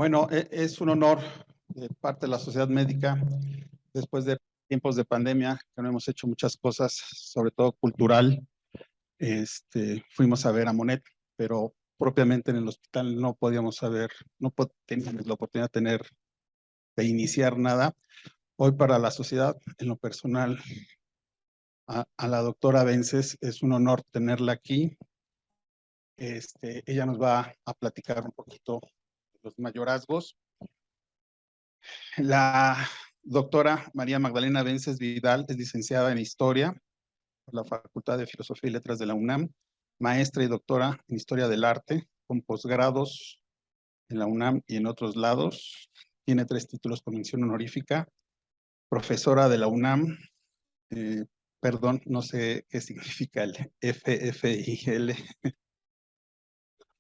Bueno, es un honor de parte de la sociedad médica, después de tiempos de pandemia, que no hemos hecho muchas cosas, sobre todo cultural. Fuimos a ver a Monet, pero propiamente en el hospital no podíamos saber, teníamos la oportunidad de iniciar nada. Hoy para la sociedad, en lo personal, a la doctora Vences, es un honor tenerla aquí. Ella nos va a platicar un poquito de los mayorazgos. La doctora María Magdalena Vences Vidal es licenciada en Historia por la Facultad de Filosofía y Letras de la UNAM, maestra y doctora en Historia del Arte, con posgrados en la UNAM y en otros lados. Tiene 3 títulos con mención honorífica, profesora de la UNAM, perdón, no sé qué significa el FFIL,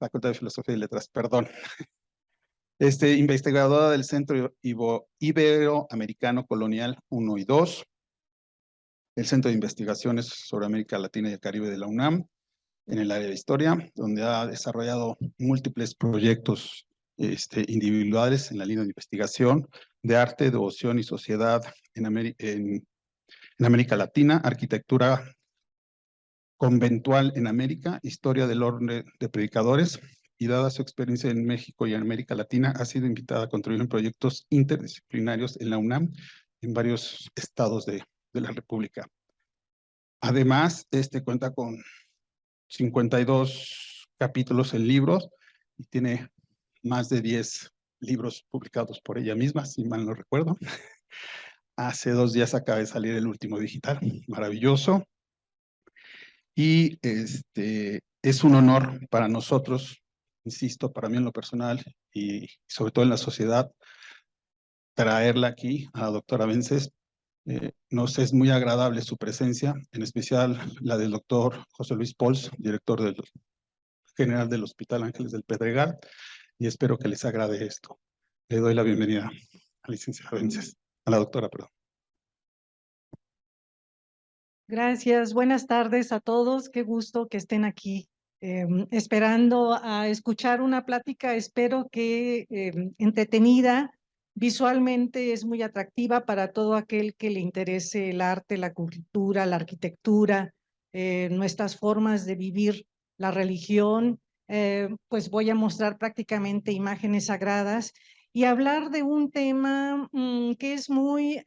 Facultad de Filosofía y Letras, perdón. Investigadora del Centro Iberoamericano Colonial 1 y 2, el Centro de Investigaciones sobre América Latina y el Caribe de la UNAM, en el área de historia, donde ha desarrollado múltiples proyectos individuales en la línea de investigación de arte, devoción y sociedad en América Latina, arquitectura conventual en América, historia del orden de predicadores, y dada su experiencia en México y en América Latina, ha sido invitada a contribuir en proyectos interdisciplinarios en la UNAM en varios estados de la República. Además, cuenta con 52 capítulos en libros y tiene más de 10 libros publicados por ella misma, si mal no recuerdo. Hace 2 días acaba de salir el último digital, maravilloso. Y es un honor para nosotros, insisto, para mí en lo personal y sobre todo en la sociedad, traerla aquí a la doctora Vences. Nos es muy agradable su presencia, en especial la del doctor José Luis Pols, director general del Hospital Ángeles del Pedregal, y espero que les agrade esto. Le doy la bienvenida a la licenciada Vences, a la doctora, perdón. Gracias, buenas tardes a todos, qué gusto que estén aquí, esperando a escuchar una plática, espero que entretenida, visualmente es muy atractiva para todo aquel que le interese el arte, la cultura, la arquitectura, nuestras formas de vivir la religión. Pues voy a mostrar prácticamente imágenes sagradas y hablar de un tema que es muy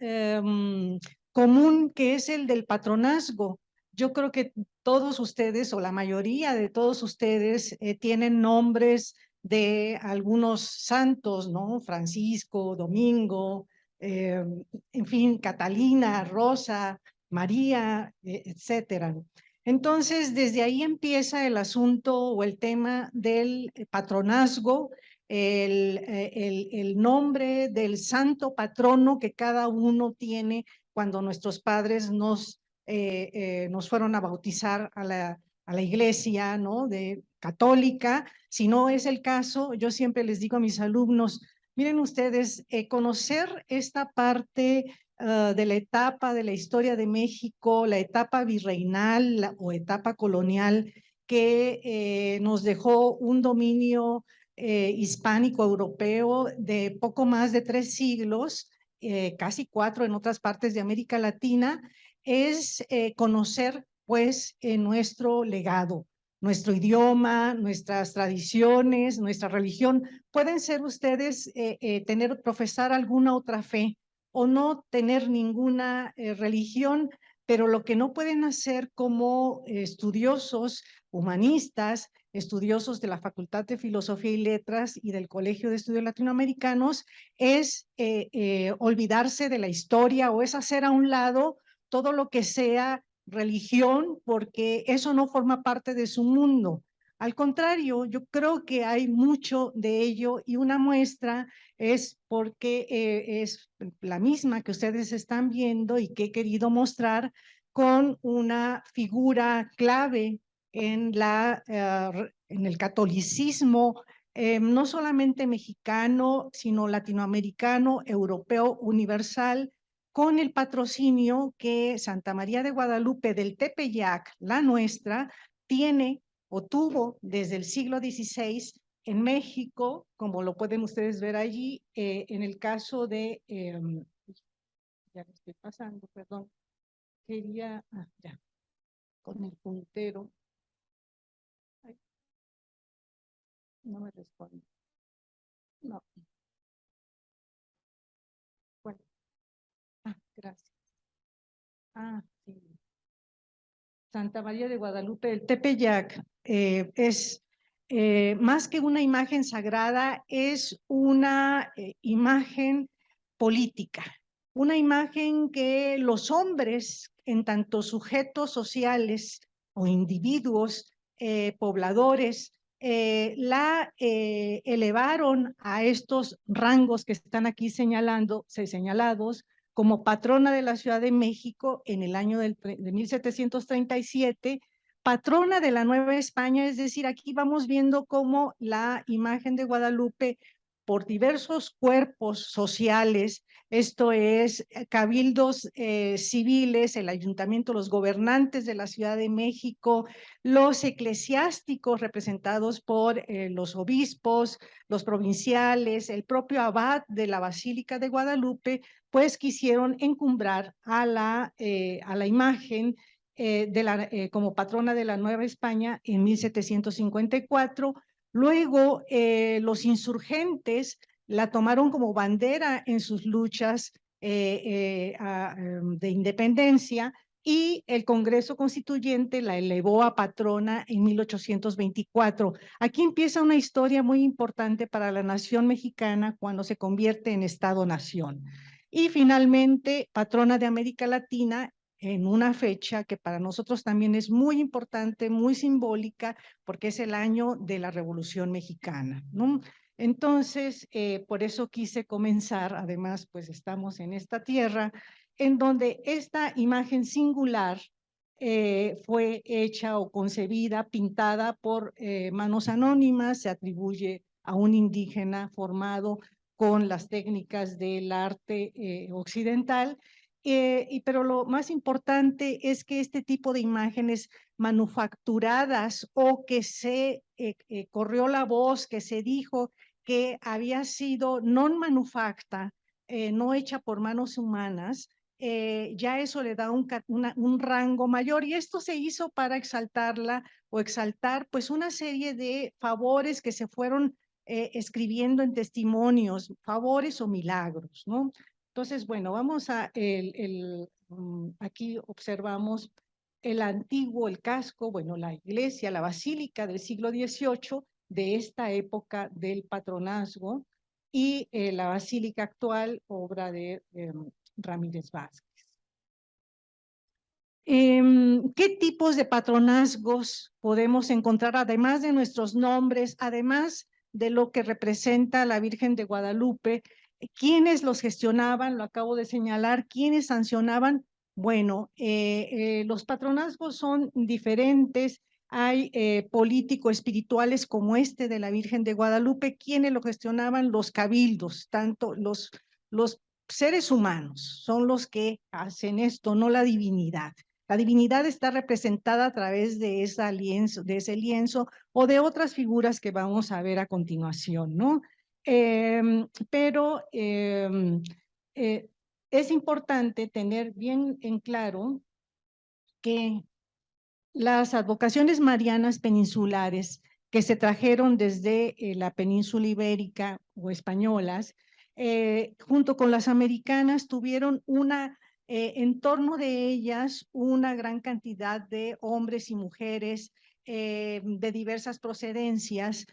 común, que es el del patronazgo. Yo creo que todos ustedes, o la mayoría de todos ustedes, tienen nombres de algunos santos, ¿no? Francisco, Domingo, en fin, Catalina, Rosa, María, etcétera. Entonces, desde ahí empieza el asunto o el tema del patronazgo, el nombre del santo patrono que cada uno tiene cuando nuestros padres nos fueron a bautizar a la iglesia, ¿no? De católica. Si no es el caso, yo siempre les digo a mis alumnos, miren ustedes, conocer esta parte de la etapa de la historia de México, la etapa virreinal o etapa colonial que nos dejó un dominio hispánico europeo de poco más de 3 siglos, casi 4 en otras partes de América Latina, es conocer pues nuestro legado, nuestro idioma, nuestras tradiciones, nuestra religión. Pueden ser ustedes profesar alguna otra fe o no tener ninguna religión, pero lo que no pueden hacer como estudiosos, humanistas, estudiosos de la Facultad de Filosofía y Letras y del Colegio de Estudios Latinoamericanos, es olvidarse de la historia o es hacer a un lado todo lo que sea religión, porque eso no forma parte de su mundo. Al contrario, yo creo que hay mucho de ello y una muestra es porque es la misma que ustedes están viendo y que he querido mostrar con una figura clave en el catolicismo, no solamente mexicano, sino latinoamericano, europeo, universal, con el patrocinio que Santa María de Guadalupe del Tepeyac, la nuestra, tiene o tuvo desde el siglo XVI en México, como lo pueden ustedes ver allí, en el caso de, ya lo estoy pasando, perdón, ya, con el puntero, ay, no me responde, no, bueno, gracias, sí. Santa María de Guadalupe, el Tepeyac, es más que una imagen sagrada, es una imagen política, una imagen que los hombres, en tanto sujetos sociales o individuos pobladores, la elevaron a estos rangos que están aquí señalados, como patrona de la Ciudad de México en el año de 1737, patrona de la Nueva España, es decir, aquí vamos viendo cómo la imagen de Guadalupe por diversos cuerpos sociales, esto es, cabildos civiles, el ayuntamiento, los gobernantes de la Ciudad de México, los eclesiásticos representados por los obispos, los provinciales, el propio abad de la Basílica de Guadalupe, pues quisieron encumbrar a la imagen como patrona de la Nueva España en 1754. Luego, los insurgentes la tomaron como bandera en sus luchas de independencia, y el Congreso Constituyente la elevó a patrona en 1824. Aquí empieza una historia muy importante para la nación mexicana cuando se convierte en Estado-nación. Y finalmente, patrona de América Latina en una fecha que para nosotros también es muy importante, muy simbólica, porque es el año de la Revolución Mexicana, ¿no? Entonces, por eso quise comenzar, además, pues estamos en esta tierra, en donde esta imagen singular fue hecha o concebida, pintada por manos anónimas, se atribuye a un indígena formado con las técnicas del arte occidental, pero lo más importante es que este tipo de imágenes manufacturadas o que se corrió la voz, que se dijo que había sido non manufacta, no hecha por manos humanas, ya eso le da un rango mayor, y esto se hizo para exaltarla o exaltar pues una serie de favores que se fueron escribiendo en testimonios, favores o milagros, ¿no? Entonces, bueno, vamos a, aquí observamos el antiguo, el casco, bueno, la iglesia, la basílica del siglo XVIII, de esta época del patronazgo, y la basílica actual, obra de Ramírez Vázquez. ¿Qué tipos de patronazgos podemos encontrar, además de nuestros nombres, además de lo que representa la Virgen de Guadalupe? ¿Quiénes los gestionaban? Lo acabo de señalar. ¿Quiénes sancionaban? Bueno, los patronazgos son diferentes. Hay políticos espirituales como este de la Virgen de Guadalupe. ¿Quiénes lo gestionaban? Los cabildos, tanto los seres humanos son los que hacen esto, no la divinidad. La divinidad está representada a través de ese lienzo o de otras figuras que vamos a ver a continuación, ¿no? Pero es importante tener bien en claro que las advocaciones marianas peninsulares que se trajeron desde la península ibérica o españolas, junto con las americanas, tuvieron en torno de ellas una gran cantidad de hombres y mujeres de diversas procedencias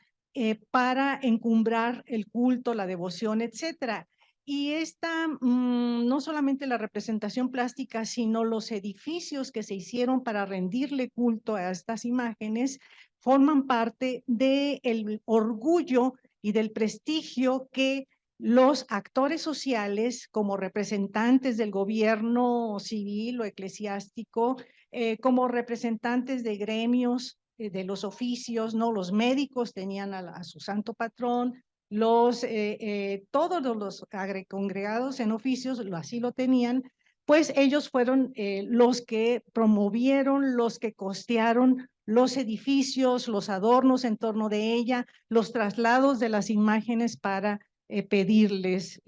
para encumbrar el culto, la devoción, etcétera. Y esta, no solamente la representación plástica, sino los edificios que se hicieron para rendirle culto a estas imágenes, forman parte del orgullo y del prestigio que los actores sociales, como representantes del gobierno civil o eclesiástico, como representantes de gremios, de los oficios, ¿no? Los médicos tenían a su santo patrón, todos los congregados en oficios así lo tenían, pues ellos fueron los que promovieron, los que costearon los edificios, los adornos en torno de ella, los traslados de las imágenes para pedirles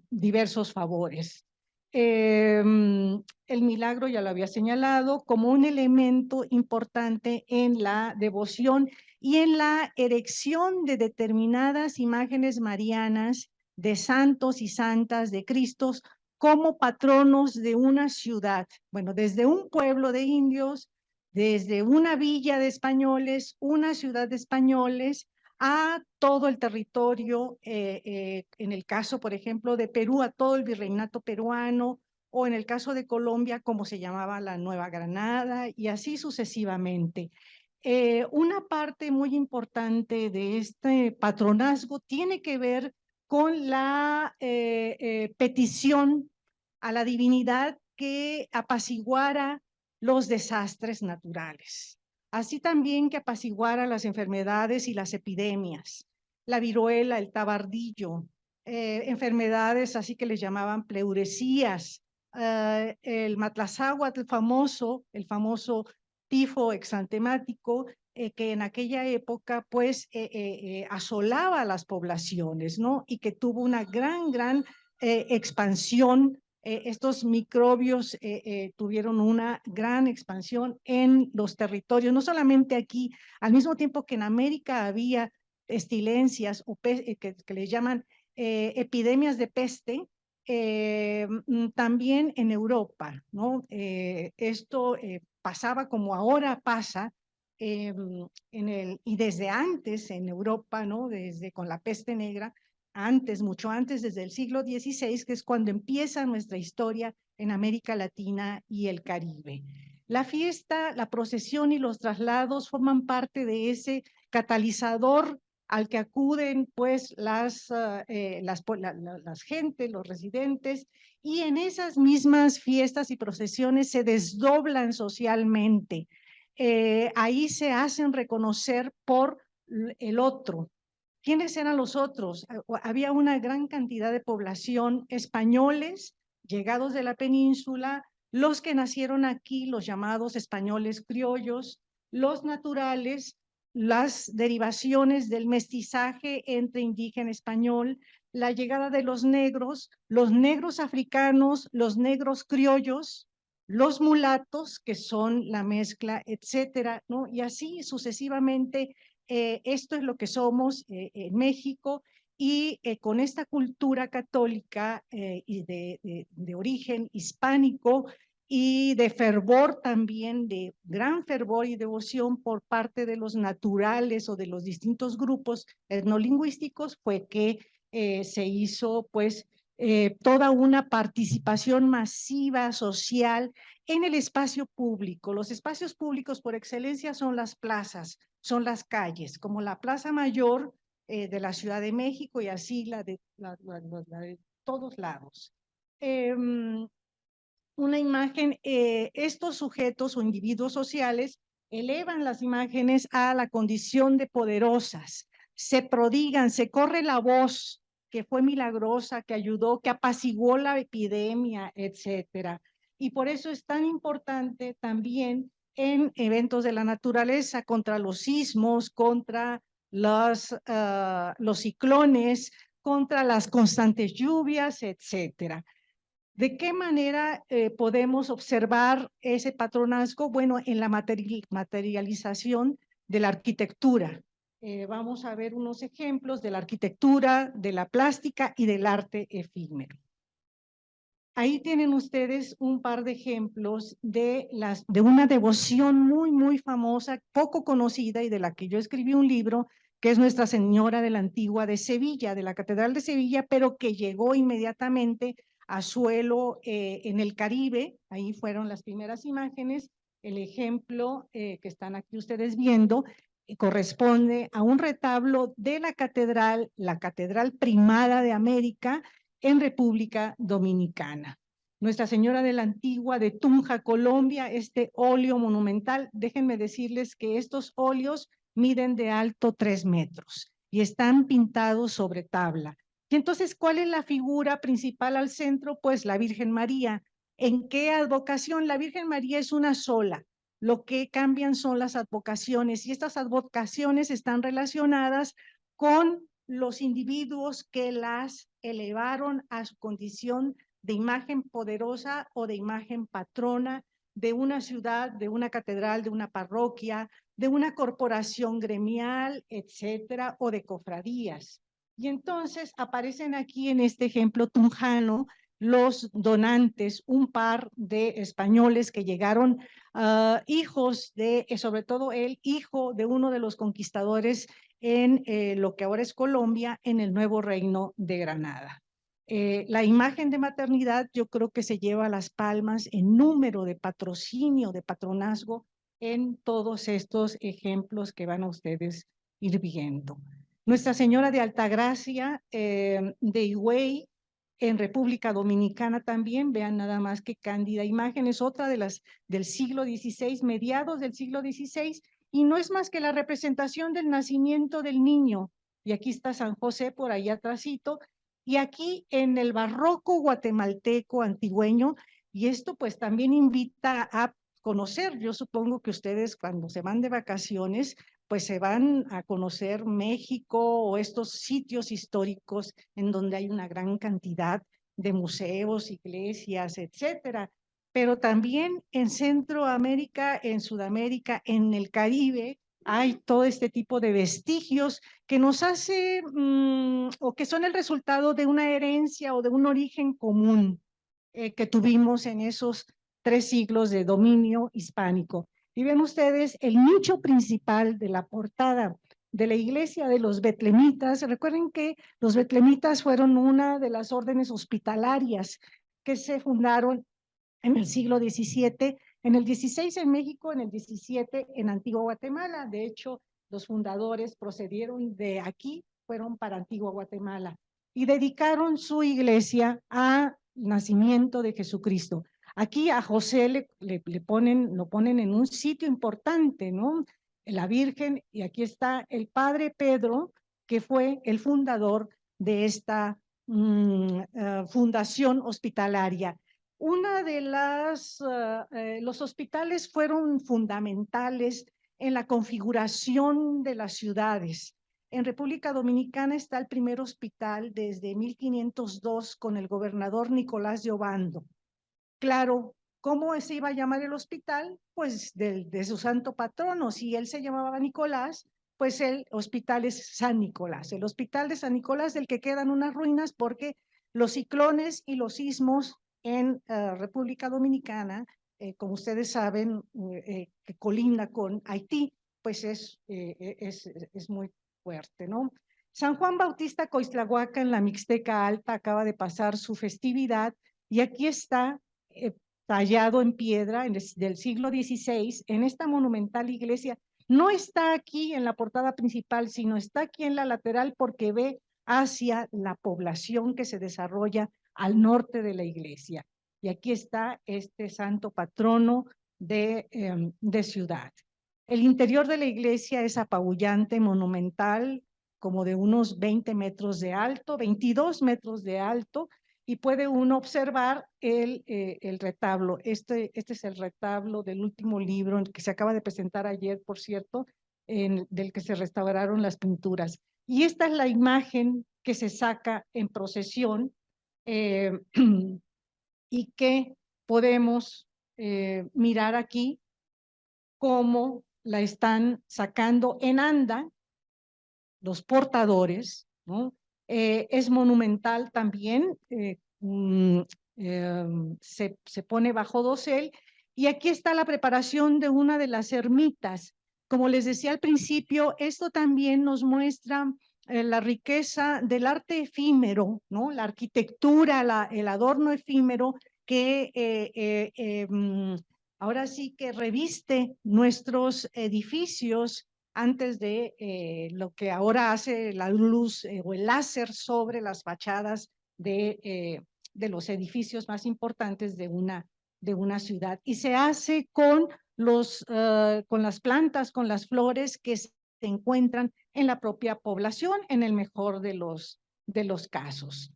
diversos favores. El milagro ya lo había señalado como un elemento importante en la devoción y en la erección de determinadas imágenes marianas de santos y santas de Cristos como patronos de una ciudad. Bueno, desde un pueblo de indios, desde una villa de españoles, una ciudad de españoles, a todo el territorio, en el caso, por ejemplo, de Perú, a todo el virreinato peruano, o en el caso de Colombia, como se llamaba la Nueva Granada, y así sucesivamente. Una parte muy importante de este patronazgo tiene que ver con la petición a la divinidad que apaciguara los desastres naturales, así también que apaciguara las enfermedades y las epidemias, la viruela, el tabardillo, enfermedades así que les llamaban pleuresías, el matlazáhuatl el famoso tifo exantemático, que en aquella época pues asolaba a las poblaciones, ¿no? Y que tuvo una gran expansión. Estos microbios tuvieron una gran expansión en los territorios, no solamente aquí, al mismo tiempo que en América había pestilencias o que le llaman epidemias de peste, también en Europa, ¿no? Esto pasaba como ahora pasa, y desde antes en Europa, ¿no? Desde con la peste negra, antes, mucho antes, desde el siglo XVI, que es cuando empieza nuestra historia en América Latina y el Caribe. La fiesta, la procesión y los traslados forman parte de ese catalizador al que acuden pues las gente, los residentes, y en esas mismas fiestas y procesiones se desdoblan socialmente. Ahí se hacen reconocer por el otro. ¿Quiénes eran los otros? Había una gran cantidad de población españoles llegados de la península, los que nacieron aquí, los llamados españoles criollos, los naturales, las derivaciones del mestizaje entre indígena y español, la llegada de los negros africanos, los negros criollos, los mulatos, que son la mezcla, etcétera, ¿no? Y así sucesivamente. Esto es lo que somos en México, y con esta cultura católica y de origen hispánico y de fervor también, de gran fervor y devoción por parte de los naturales o de los distintos grupos etnolingüísticos, fue que se hizo pues toda una participación masiva social en el espacio público. Los espacios públicos por excelencia son las plazas, son las calles, como la Plaza Mayor de la Ciudad de México, y así la de todos lados. Una imagen, estos sujetos o individuos sociales elevan las imágenes a la condición de poderosas, se prodigan, se corre la voz que fue milagrosa, que ayudó, que apaciguó la epidemia, etcétera. Y por eso es tan importante también en eventos de la naturaleza, contra los sismos, contra los ciclones, contra las constantes lluvias, etcétera. ¿De qué manera podemos observar ese patronazgo? Bueno, en la materialización de la arquitectura. Vamos a ver unos ejemplos de la arquitectura, de la plástica y del arte efímero. Ahí tienen ustedes un par de ejemplos de una devoción muy famosa, poco conocida, y de la que yo escribí un libro, que es Nuestra Señora de la Antigua de Sevilla, de la Catedral de Sevilla, pero que llegó inmediatamente a suelo en el Caribe. Ahí fueron las primeras imágenes. El ejemplo que están aquí ustedes viendo corresponde a un retablo de la Catedral Primada de América, en República Dominicana. Nuestra Señora de la Antigua de Tunja, Colombia, este óleo monumental. Déjenme decirles que estos óleos miden de alto 3 metros y están pintados sobre tabla. Y entonces, ¿cuál es la figura principal al centro? Pues la Virgen María. ¿En qué advocación? La Virgen María es una sola. Lo que cambian son las advocaciones, y estas advocaciones están relacionadas con los individuos que las elevaron a su condición de imagen poderosa o de imagen patrona de una ciudad, de una catedral, de una parroquia, de una corporación gremial, etcétera, o de cofradías. Y entonces aparecen aquí en este ejemplo tunjano los donantes, un par de españoles que llegaron, hijos de, sobre todo el hijo de uno de los conquistadores en lo que ahora es Colombia, en el nuevo reino de Granada. La imagen de maternidad yo creo que se lleva las palmas en número de patrocinio, de patronazgo, en todos estos ejemplos que van a ustedes ir viendo. Nuestra Señora de Altagracia de Higüey, en República Dominicana también, vean nada más que cándida imagen, es otra de las del siglo XVI, mediados del siglo XVI, y no es más que la representación del nacimiento del niño. Y aquí está San José por ahí atrásito, y aquí en el barroco guatemalteco antigüeño, y esto pues también invita a conocer. Yo supongo que ustedes cuando se van de vacaciones, pues se van a conocer México o estos sitios históricos en donde hay una gran cantidad de museos, iglesias, etcétera. Pero también en Centroamérica, en Sudamérica, en el Caribe, hay todo este tipo de vestigios que nos hace o que son el resultado de una herencia o de un origen común que tuvimos en esos 3 siglos de dominio hispánico. Y ven ustedes el nicho principal de la portada de la iglesia de los betlemitas. Recuerden que los betlemitas fueron una de las órdenes hospitalarias que se fundaron en el siglo XVII, en el XVI en México, en el XVII en Antigua Guatemala. De hecho, los fundadores procedieron de aquí, fueron para Antigua Guatemala y dedicaron su iglesia al nacimiento de Jesucristo. Aquí a José lo ponen en un sitio importante, ¿no? La Virgen, y aquí está el padre Pedro, que fue el fundador de esta fundación hospitalaria. Una de los hospitales fueron fundamentales en la configuración de las ciudades. En República Dominicana está el primer hospital desde 1502 con el gobernador Nicolás de Obando. Claro, ¿cómo se iba a llamar el hospital? Pues de su santo patrono. Si él se llamaba Nicolás, pues el hospital es San Nicolás. El hospital de San Nicolás, del que quedan unas ruinas porque los ciclones y los sismos en República Dominicana, como ustedes saben, que colinda con Haití, pues es muy fuerte, ¿no? San Juan Bautista Coixtlahuaca en la Mixteca Alta acaba de pasar su festividad y aquí está tallado en piedra del siglo XVI en esta monumental iglesia. No está aquí en la portada principal, sino está aquí en la lateral porque ve hacia la población que se desarrolla al norte de la iglesia. Y aquí está este santo patrono de ciudad. El interior de la iglesia es apabullante, monumental, como de unos 20 metros de alto, 22 metros de alto, y puede uno observar el retablo. Este es el retablo del último libro que se acaba de presentar ayer, por cierto, del que se restauraron las pinturas. Y esta es la imagen que se saca en procesión y que podemos mirar aquí cómo la están sacando en anda los portadores, ¿no? Es monumental también, se pone bajo dosel, y aquí está la preparación de una de las ermitas. Como les decía al principio, esto también nos muestra la riqueza del arte efímero, ¿no? La arquitectura, el adorno efímero que ahora sí que reviste nuestros edificios antes de lo que ahora hace la luz o el láser sobre las fachadas de los edificios más importantes de una ciudad. Y se hace con las plantas, con las flores que se encuentran en la propia población, en el mejor de los de los casos.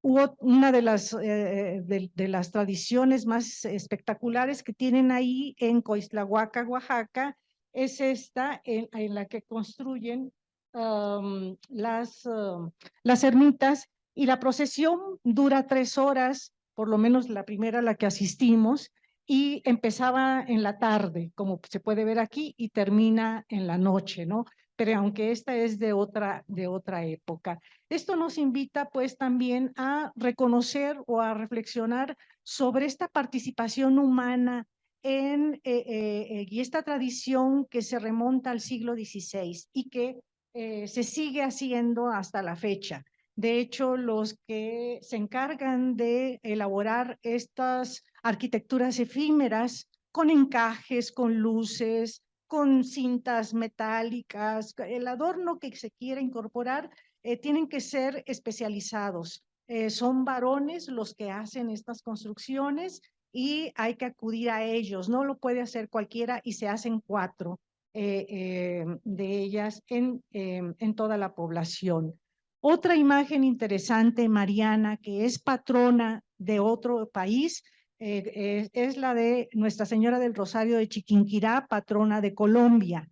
Hubo una de las tradiciones más espectaculares que tienen ahí en Coixtlahuaca, Oaxaca, es esta en la que construyen las ermitas, y la procesión dura 3 horas, por lo menos la primera a la que asistimos, y empezaba en la tarde, como se puede ver aquí, y termina en la noche, ¿no? Pero aunque esta es de otra época. Esto nos invita pues también a reconocer o a reflexionar sobre esta participación humana y esta tradición que se remonta al siglo XVI y que se sigue haciendo hasta la fecha. De hecho, los que se encargan de elaborar estas arquitecturas efímeras con encajes, con luces, con cintas metálicas, el adorno que se quiera incorporar, tienen que ser especializados. Son varones los que hacen estas construcciones y hay que acudir a ellos. No lo puede hacer cualquiera y se hacen 4 de ellas en toda la población. Otra imagen interesante, Mariana, que es patrona de otro país, es la de Nuestra Señora del Rosario de Chiquinquirá, patrona de Colombia.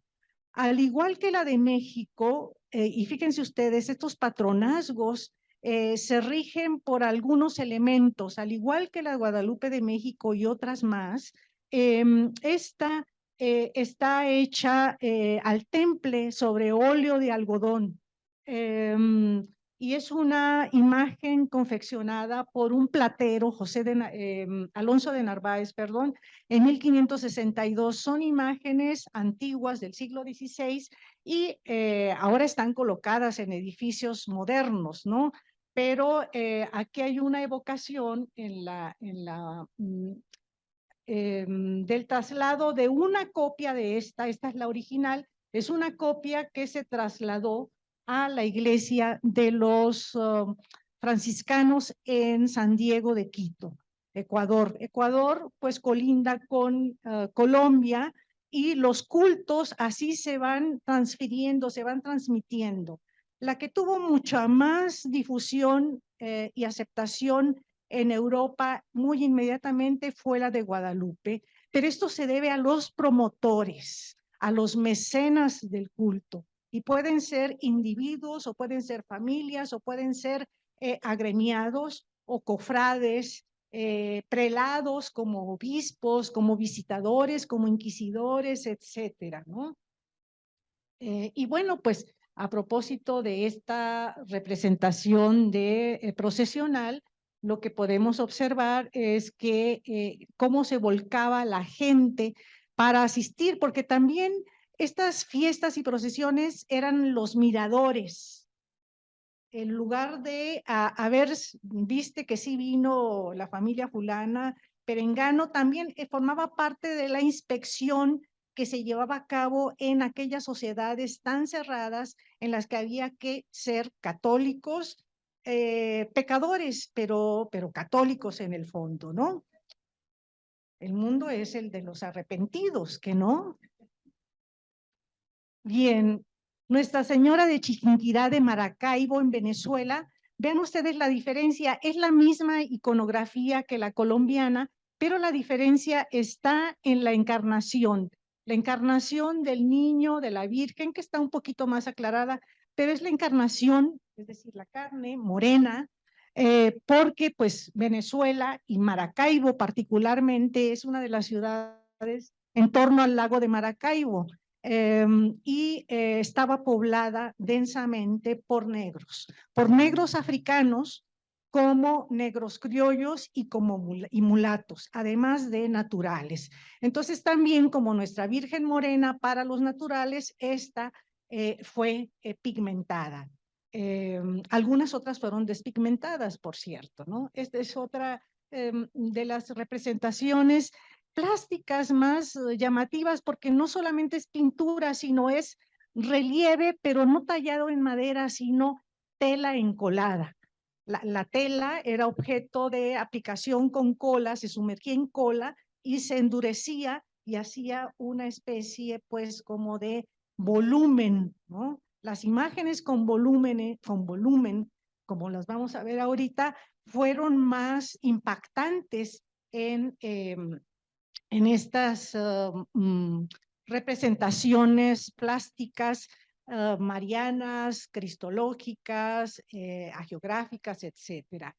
Al igual que la de México, y fíjense ustedes, estos patronazgos se rigen por algunos elementos, al igual que la Guadalupe de México y otras más. Esta está hecha al temple sobre óleo de algodón. Y es una imagen confeccionada por un platero, Alonso de Narváez, perdón, en 1562. Son imágenes antiguas del siglo XVI y ahora están colocadas en edificios modernos, ¿no? Pero aquí hay una evocación del traslado de una copia de esta es la original, es una copia que se trasladó a la iglesia de los franciscanos en San Diego de Quito, Ecuador. Ecuador pues colinda con Colombia, y los cultos así se van transfiriendo, se van transmitiendo. La que tuvo mucha más difusión y aceptación en Europa muy inmediatamente fue la de Guadalupe, pero esto se debe a los promotores, a los mecenas del culto, y pueden ser individuos o pueden ser familias o pueden ser agremiados o cofrades, prelados como obispos, como visitadores, como inquisidores, etcétera, ¿no? Y bueno, pues a propósito de esta representación procesional, lo que podemos observar es que cómo se volcaba la gente para asistir, porque también estas fiestas y procesiones eran los miradores. En lugar de haber, viste que sí vino la familia fulana, perengano, también formaba parte de la inspección que se llevaba a cabo en aquellas sociedades tan cerradas en las que había que ser católicos, pecadores, pero católicos en el fondo, ¿no? El mundo es el de los arrepentidos, ¿que no? Bien, Nuestra Señora de Chiquinquirá de Maracaibo, en Venezuela. Vean ustedes la diferencia, es la misma iconografía que la colombiana, pero la diferencia está en la encarnación del niño, de la Virgen, que está un poquito más aclarada, pero es la encarnación, es decir, la carne morena, porque pues Venezuela y Maracaibo particularmente es una de las ciudades en torno al lago de Maracaibo. Y estaba poblada densamente por negros africanos, como negros criollos y mulatos, además de naturales. Entonces también, como nuestra Virgen Morena para los naturales, esta fue pigmentada. Algunas otras fueron despigmentadas, por cierto, ¿no? Esta es otra de las representaciones plásticas más llamativas, porque no solamente es pintura, sino es relieve, pero no tallado en madera, sino tela encolada. La tela era objeto de aplicación con cola, se sumergía en cola y se endurecía y hacía una especie pues como de volumen, ¿no? Las imágenes con volumen como las vamos a ver ahorita, fueron más impactantes en estas representaciones plásticas marianas, cristológicas, hagiográficas, etcétera.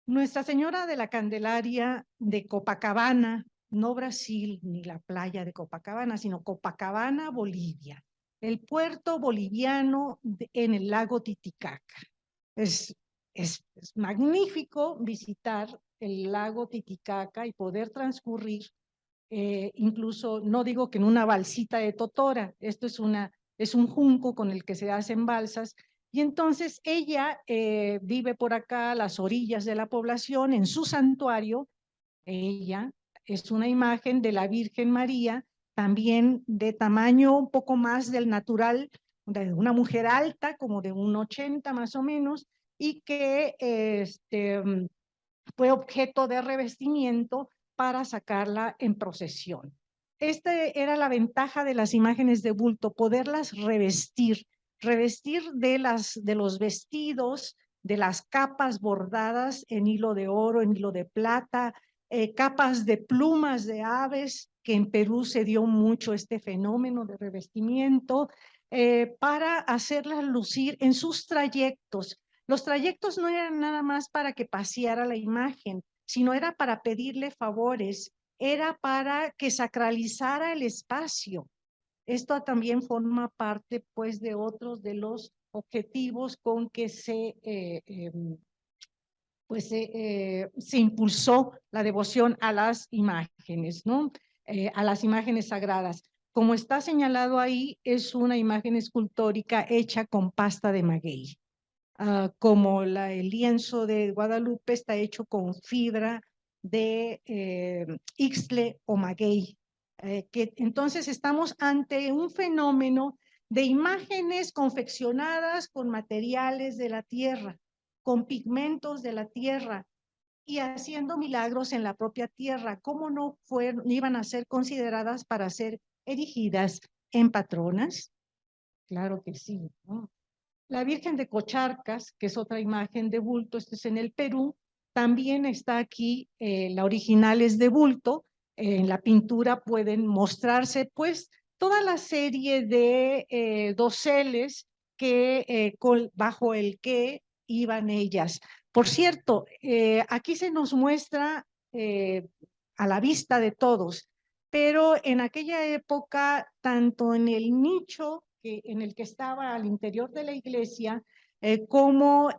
Nuestra Señora de la Candelaria de Copacabana, no Brasil ni la playa de Copacabana, sino Copacabana, Bolivia, el puerto boliviano en el lago Titicaca. Es magnífico visitar el lago Titicaca y poder transcurrir, incluso, no digo que en una balsita de totora, esto es un junco con el que se hacen balsas, y entonces ella vive por acá a las orillas de la población, en su santuario. Ella es una imagen de la Virgen María, también de tamaño un poco más del natural, de una mujer alta, como de 1,80 más o menos, y que fue objeto de revestimiento para sacarla en procesión. Esta era la ventaja de las imágenes de bulto, poderlas revestir de los vestidos, de las capas bordadas en hilo de oro, en hilo de plata, capas de plumas de aves, que en Perú se dio mucho este fenómeno de revestimiento, para hacerlas lucir en sus trayectos. Los trayectos no eran nada más para que paseara la imagen, sino era para pedirle favores, era para que sacralizara el espacio. Esto también forma parte, pues, de otros de los objetivos con que se impulsó la devoción a las imágenes, ¿no? A las imágenes sagradas. Como está señalado ahí, es una imagen escultórica hecha con pasta de maguey. Como el lienzo de Guadalupe está hecho con fibra de ixtle o maguey. Que entonces estamos ante un fenómeno de imágenes confeccionadas con materiales de la tierra, con pigmentos de la tierra, y haciendo milagros en la propia tierra. ¿Cómo no iban a ser consideradas para ser erigidas en patronas? Claro que sí, ¿no? La Virgen de Cocharcas, que es otra imagen de bulto, esto es en el Perú, también está aquí. La original es de bulto. En la pintura pueden mostrarse, pues, toda la serie de doseles que bajo el que iban ellas. Por cierto, aquí se nos muestra a la vista de todos, pero en aquella época, tanto en el nicho en el que estaba al interior de la iglesia, como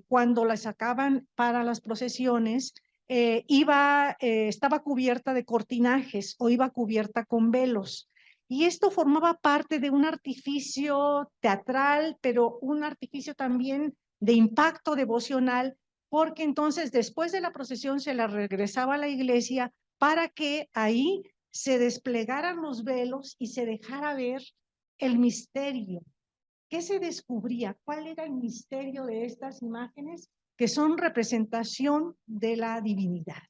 cuando la sacaban para las procesiones, estaba cubierta de cortinajes o iba cubierta con velos. Y esto formaba parte de un artificio teatral, pero un artificio también de impacto devocional, porque entonces después de la procesión se la regresaba a la iglesia para que ahí se desplegaran los velos y se dejara ver el misterio. ¿Qué se descubría? ¿Cuál era el misterio de estas imágenes? Que son representación de la divinidad.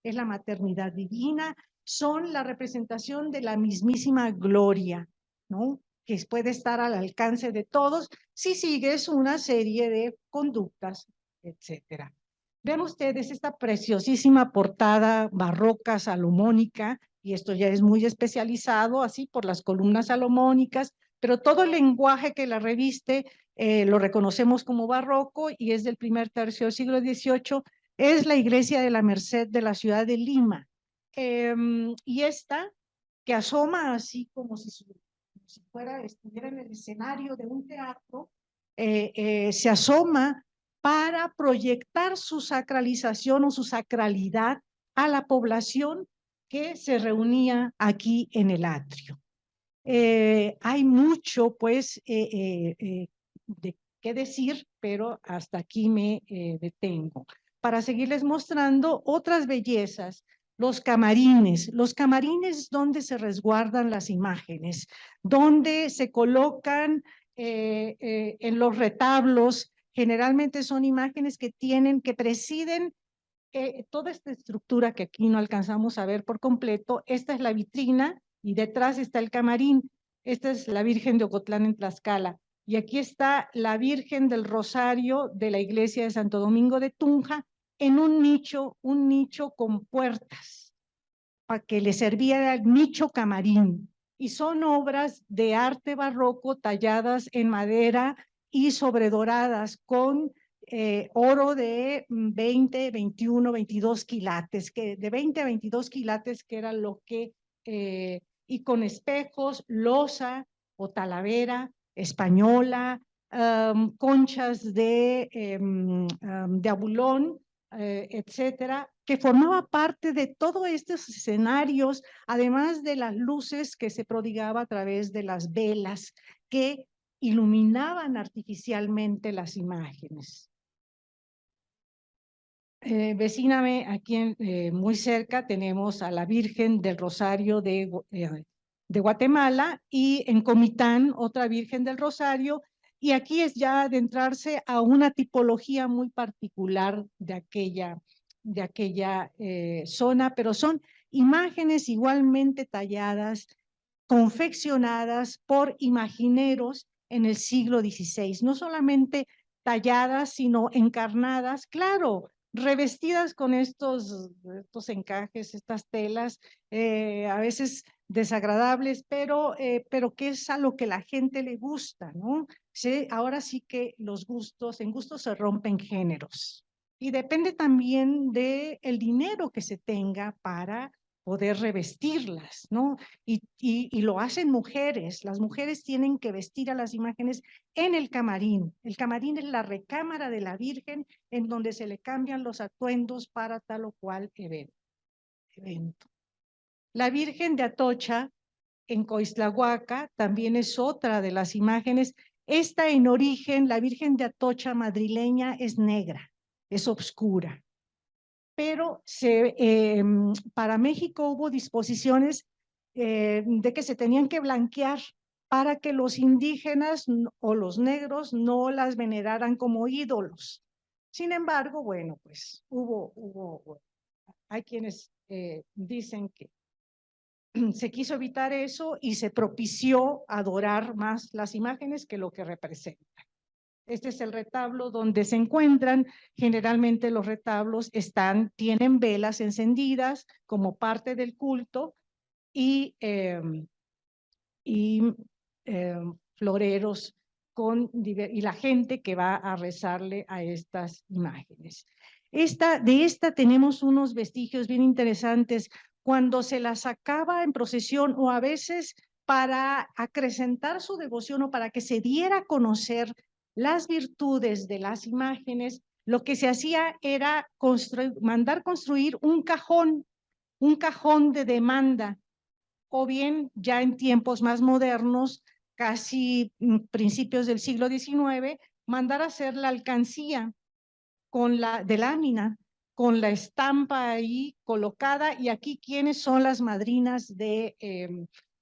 Es la maternidad divina, son la representación de la mismísima gloria, ¿no? Que puede estar al alcance de todos si sigues una serie de conductas, etcétera. Vean ustedes esta preciosísima portada barroca salomónica, y esto ya es muy especializado, así por las columnas salomónicas, pero todo el lenguaje que la reviste lo reconocemos como barroco y es del primer tercio del siglo XVIII. Es la iglesia de la Merced de la ciudad de Lima. Y esta, que asoma así como si estuviera en el escenario de un teatro, se asoma para proyectar su sacralización o su sacralidad a la población que se reunía aquí en el atrio. Hay mucho, pues, de qué decir, pero hasta aquí me detengo. Para seguirles mostrando otras bellezas, los camarines donde se resguardan las imágenes, donde se colocan en los retablos. Generalmente son imágenes que presiden toda esta estructura que aquí no alcanzamos a ver por completo. Esta es la vitrina y detrás está el camarín. Esta es la Virgen de Ocotlán en Tlaxcala. Y aquí está la Virgen del Rosario de la iglesia de Santo Domingo de Tunja en un nicho con puertas, para que le servía el nicho camarín. Y son obras de arte barroco talladas en madera y sobredoradas con oro de 20, 21, 22 quilates, que de 20 a 22 quilates, que era lo que, y con espejos, loza o talavera española, conchas de abulón, etcétera, que formaba parte de todos estos escenarios, además de las luces que se prodigaba a través de las velas que iluminaban artificialmente las imágenes. Vecíname, aquí muy cerca tenemos a la Virgen del Rosario de Guatemala, y en Comitán otra Virgen del Rosario, y aquí es ya adentrarse a una tipología muy particular de aquella zona, pero son imágenes igualmente talladas, confeccionadas por imagineros en el siglo XVI, no solamente talladas, sino encarnadas, claro, revestidas con estos encajes, estas telas, a veces desagradables, pero que es a lo que la gente le gusta, ¿no? Sí, ahora sí que en gustos se rompen géneros. Y depende también del dinero que se tenga para poder revestirlas, ¿no? Y lo hacen mujeres. Las mujeres tienen que vestir a las imágenes en el camarín. El camarín es la recámara de la Virgen en donde se le cambian los atuendos para tal o cual evento. La Virgen de Atocha en Coixtlahuaca también es otra de las imágenes. Esta en origen, la Virgen de Atocha madrileña, es negra, es obscura. Pero para México hubo disposiciones de que se tenían que blanquear para que los indígenas o los negros no las veneraran como ídolos. Sin embargo, bueno, pues hay quienes dicen que se quiso evitar eso y se propició adorar más las imágenes que lo que representan. Este es el retablo donde se encuentran. Generalmente los retablos tienen velas encendidas como parte del culto y floreros y la gente que va a rezarle a estas imágenes. De esta tenemos unos vestigios bien interesantes. Cuando se la sacaba en procesión, o a veces para acrecentar su devoción o para que se diera a conocer las virtudes de las imágenes, lo que se hacía era mandar construir un cajón de demanda, o bien ya en tiempos más modernos, casi principios del siglo XIX, mandar a hacer la alcancía de lámina, con la estampa ahí colocada, y aquí quiénes son las madrinas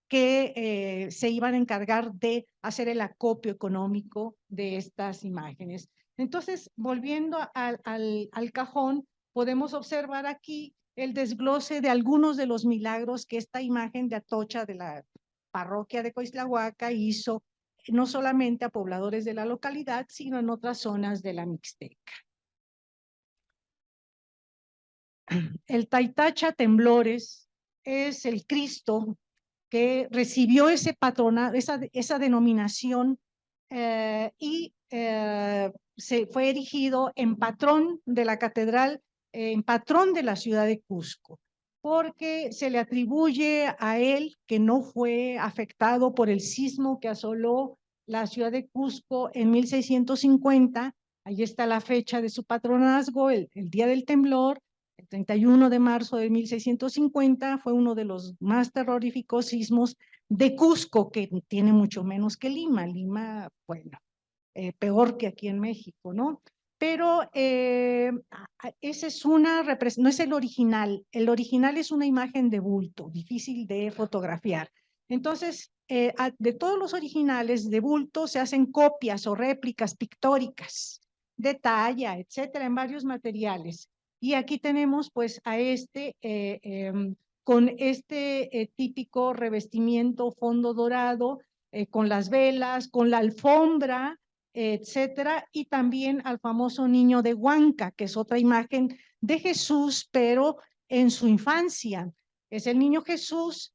que se iban a encargar de hacer el acopio económico de estas imágenes. Entonces, volviendo al cajón, podemos observar aquí el desglose de algunos de los milagros que esta imagen de Atocha de la parroquia de Coixtlahuaca hizo, no solamente a pobladores de la localidad, sino en otras zonas de la Mixteca. El Taitacha Temblores es el Cristo que recibió ese patronato, esa denominación, y se fue erigido en patrón de la catedral, en patrón de la ciudad de Cusco, porque se le atribuye a él que no fue afectado por el sismo que asoló la ciudad de Cusco en 1650. Ahí está la fecha de su patronazgo, el día del temblor. El 31 de marzo de 1650 fue uno de los más terroríficos sismos de Cusco, que tiene mucho menos que Lima. Lima, bueno, peor que aquí en México, ¿no? Pero esa es no es el original es una imagen de bulto, difícil de fotografiar. Entonces, de todos los originales de bulto se hacen copias o réplicas pictóricas de talla, etcétera, en varios materiales. Y aquí tenemos pues a con este típico revestimiento fondo dorado, con las velas, con la alfombra, etcétera, y también al famoso niño de Huanca, que es otra imagen de Jesús, pero en su infancia. Es el niño Jesús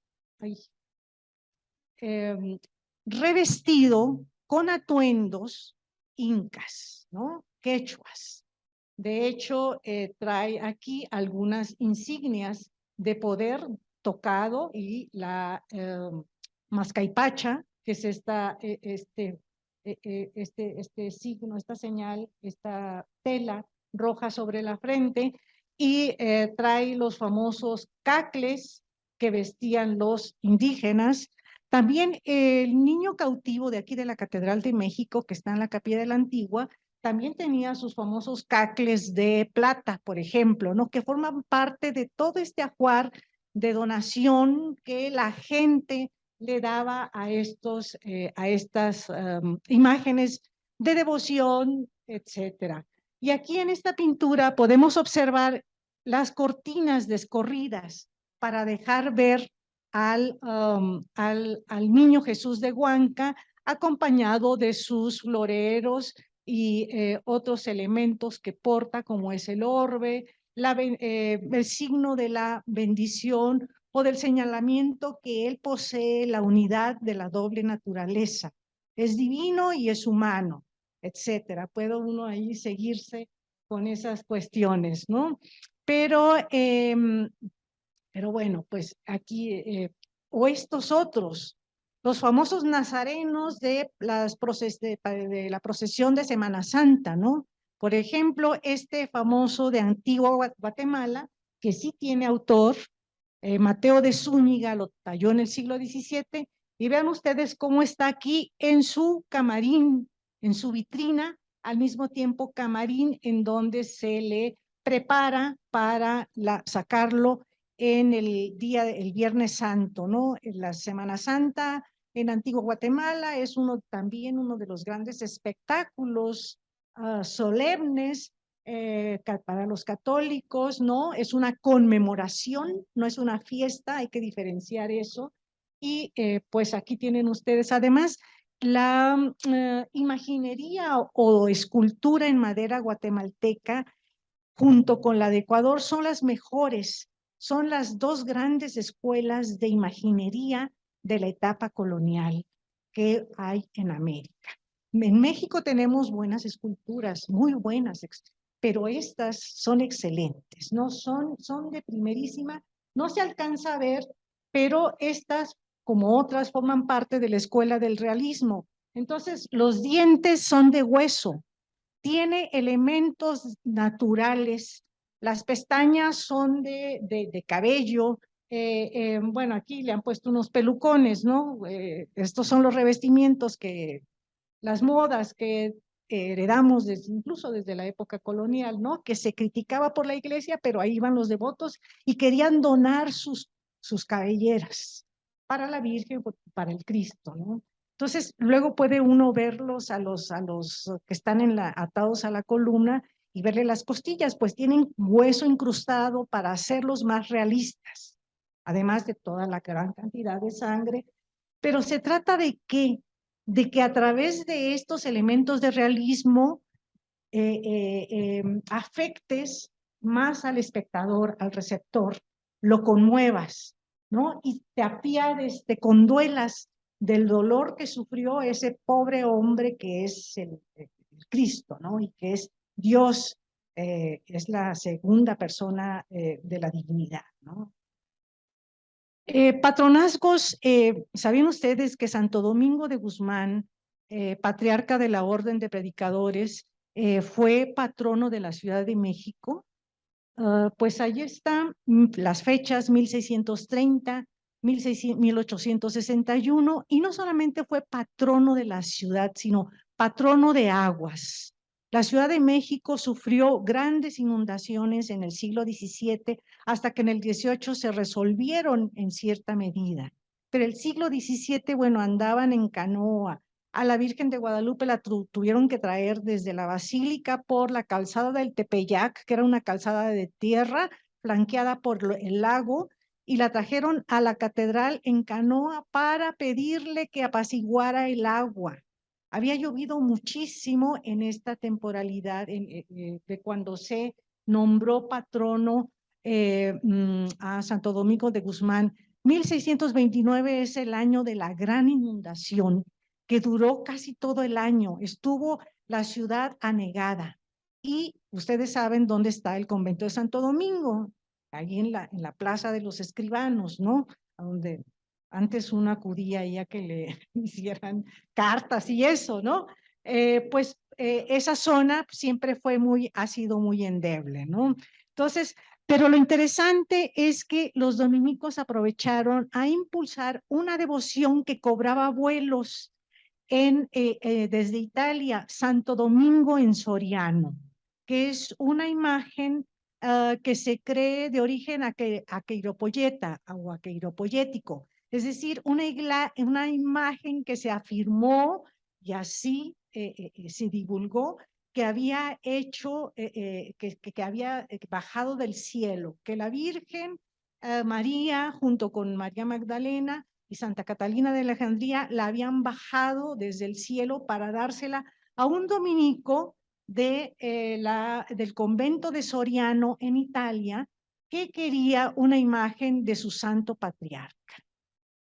revestido con atuendos incas, ¿no? Quechuas. De hecho, trae aquí algunas insignias de poder tocado y la mascaipacha, que es este signo, esta señal, esta tela roja sobre la frente, y trae los famosos cacles que vestían los indígenas. También el niño cautivo de aquí de la Catedral de México, que está en la Capilla de la Antigua, también tenía sus famosos cacles de plata, por ejemplo, ¿no? Que forman parte de todo este ajuar de donación que la gente le daba a estas imágenes de devoción, etcétera. Y aquí en esta pintura podemos observar las cortinas descorridas para dejar ver al niño Jesús de Huanca acompañado de sus floreros y otros elementos que porta, como es el orbe, el signo de la bendición o del señalamiento que él posee la unidad de la doble naturaleza. Es divino y es humano, etcétera. Puede uno ahí seguirse con esas cuestiones, ¿no? Pero bueno, pues aquí, o estos otros, los famosos nazarenos de la procesión de Semana Santa, ¿no? Por ejemplo, este famoso de Antigua Guatemala, que sí tiene autor, Mateo de Zúñiga, lo talló en el siglo XVII, y vean ustedes cómo está aquí en su camarín, en su vitrina, al mismo tiempo camarín en donde se le prepara para sacarlo en el Viernes Santo, ¿no? En la Semana Santa en Antigua Guatemala es también uno de los grandes espectáculos solemnes para los católicos, ¿no? Es una conmemoración, no es una fiesta, hay que diferenciar eso. Y pues aquí tienen ustedes además la imaginería o escultura en madera guatemalteca junto con la de Ecuador son las mejores, son las dos grandes escuelas de imaginería de la etapa colonial que hay en América. En México tenemos buenas esculturas, muy buenas, pero estas son excelentes, ¿no? Son de primerísima, no se alcanza a ver, pero estas, como otras, forman parte de la escuela del realismo. Entonces, los dientes son de hueso, tiene elementos naturales, las pestañas son de cabello, bueno, aquí le han puesto unos pelucones, ¿no? Estos son los revestimientos las modas que heredamos incluso desde la época colonial, ¿no? Que se criticaba por la iglesia, pero ahí iban los devotos y querían donar sus cabelleras para la Virgen, para el Cristo, ¿no? Entonces, luego puede uno verlos a los que están atados a la columna y verle las costillas, pues tienen hueso incrustado para hacerlos más realistas, además de toda la gran cantidad de sangre. Pero se trata de qué? De que a través de estos elementos de realismo afectes más al espectador, al receptor, lo conmuevas, ¿no? Y te apiades, te conduelas del dolor que sufrió ese pobre hombre que es el Cristo, ¿no? Y que es Dios, es la segunda persona de la divinidad, ¿no? Patronazgos, ¿sabían ustedes que Santo Domingo de Guzmán, patriarca de la Orden de Predicadores, fue patrono de la Ciudad de México? Pues ahí están las fechas 1630, 1861, y no solamente fue patrono de la ciudad, sino patrono de aguas. La Ciudad de México sufrió grandes inundaciones en el siglo XVII hasta que en el XVIII se resolvieron en cierta medida. Pero el siglo XVII, bueno, andaban en canoa. A la Virgen de Guadalupe la tuvieron que traer desde la Basílica por la calzada del Tepeyac, que era una calzada de tierra flanqueada por el lago, y la trajeron a la catedral en canoa para pedirle que apaciguara el agua. Había llovido muchísimo en esta temporalidad de cuando se nombró patrono a Santo Domingo de Guzmán. 1629 es el año de la gran inundación que duró casi todo el año. Estuvo la ciudad anegada. Y ustedes saben dónde está el convento de Santo Domingo, ahí en la Plaza de los Escribanos, ¿no? A donde antes uno acudía ahí a que le hicieran cartas y eso, ¿no? Esa zona siempre ha sido muy endeble, ¿no? Entonces, pero lo interesante es que los dominicos aprovecharon a impulsar una devoción que cobraba vuelos desde Italia, Santo Domingo en Soriano, que es una imagen que se cree de origen aqueiropoyeta o aqueiropoyético, es decir, una imagen que se afirmó y así se divulgó que había hecho, que había bajado del cielo, que la Virgen María, junto con María Magdalena y Santa Catalina de Alejandría, la habían bajado desde el cielo para dársela a un dominico del convento de Soriano en Italia, que quería una imagen de su santo patriarca.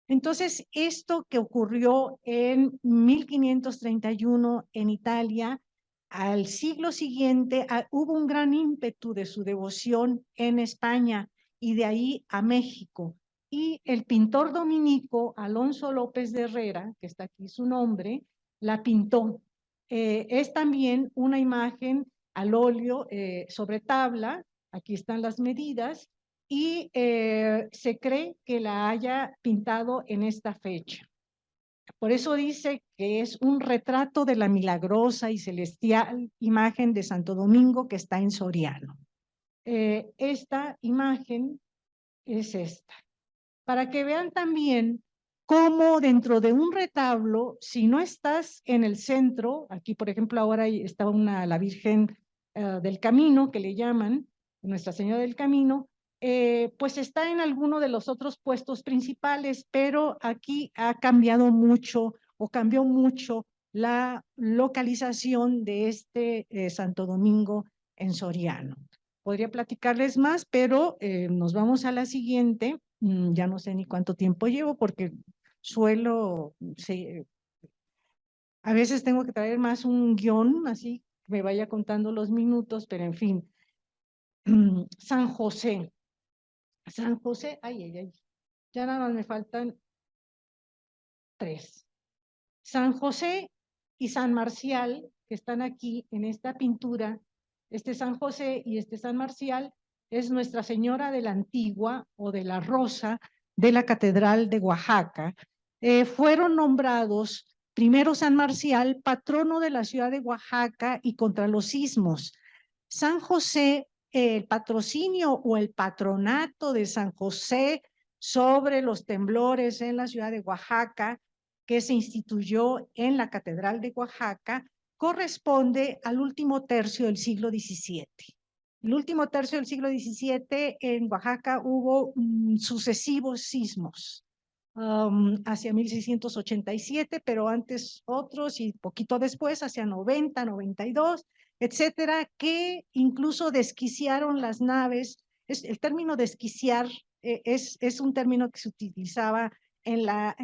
Entonces, esto que ocurrió en 1531 en Italia, al siglo siguiente hubo un gran ímpetu de su devoción en España y de ahí a México. Y el pintor dominico Alonso López de Herrera, que está aquí su nombre, la pintó. Es también una imagen al óleo sobre tabla, aquí están las medidas, y se cree que la haya pintado en esta fecha. Por eso dice que es un retrato de la milagrosa y celestial imagen de Santo Domingo que está en Soriano. Esta imagen es esta. Para que vean también cómo dentro de un retablo, si no estás en el centro, aquí por ejemplo ahora está la Virgen del Camino, que le llaman, Nuestra Señora del Camino, pues está en alguno de los otros puestos principales, pero aquí ha cambiado mucho o cambió mucho la localización de este Santo Domingo en Soriano. Podría platicarles más, pero nos vamos a la siguiente. Ya no sé ni cuánto tiempo llevo porque a veces tengo que traer más un guión, así que me vaya contando los minutos, pero en fin. San José. San José, ay, ya nada más me faltan 3. San José y San Marcial, que están aquí en esta pintura, este San José y este San Marcial, es Nuestra Señora de la Antigua o de la Rosa de la Catedral de Oaxaca. Fueron nombrados primero San Marcial, patrono de la ciudad de Oaxaca y contra los sismos. San José, el patrocinio o el patronato de San José sobre los temblores en la ciudad de Oaxaca, que se instituyó en la Catedral de Oaxaca, corresponde al último tercio del siglo XVII. El último tercio del siglo XVII en Oaxaca hubo sucesivos sismos hacia 1687, pero antes otros y poquito después, hacia 90, 92, etcétera, que incluso desquiciaron las naves. El término desquiciar es un término que se utilizaba en la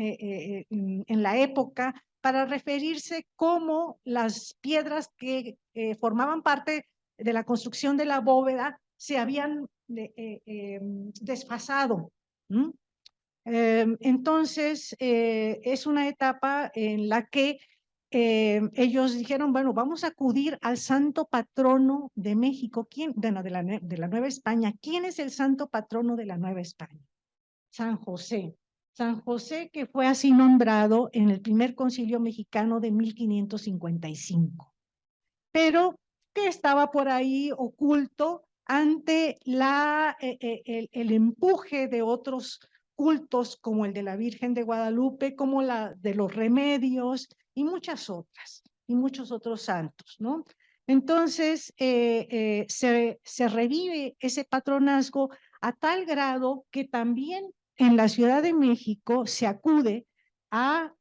época para referirse cómo las piedras que formaban parte de la construcción de la bóveda se habían desfasado. Entonces, es una etapa en la que ellos dijeron, bueno, vamos a acudir al santo patrono de México, bueno, de la Nueva España. ¿Quién es el santo patrono de la Nueva España? San José. San José, que fue así nombrado en el primer concilio mexicano de 1555, pero que estaba por ahí oculto ante el empuje de otros cultos como el de la Virgen de Guadalupe, como la de los Remedios y muchas otras, y muchos otros santos, ¿no? Entonces, se revive ese patronazgo a tal grado que también en la Ciudad de México se acude a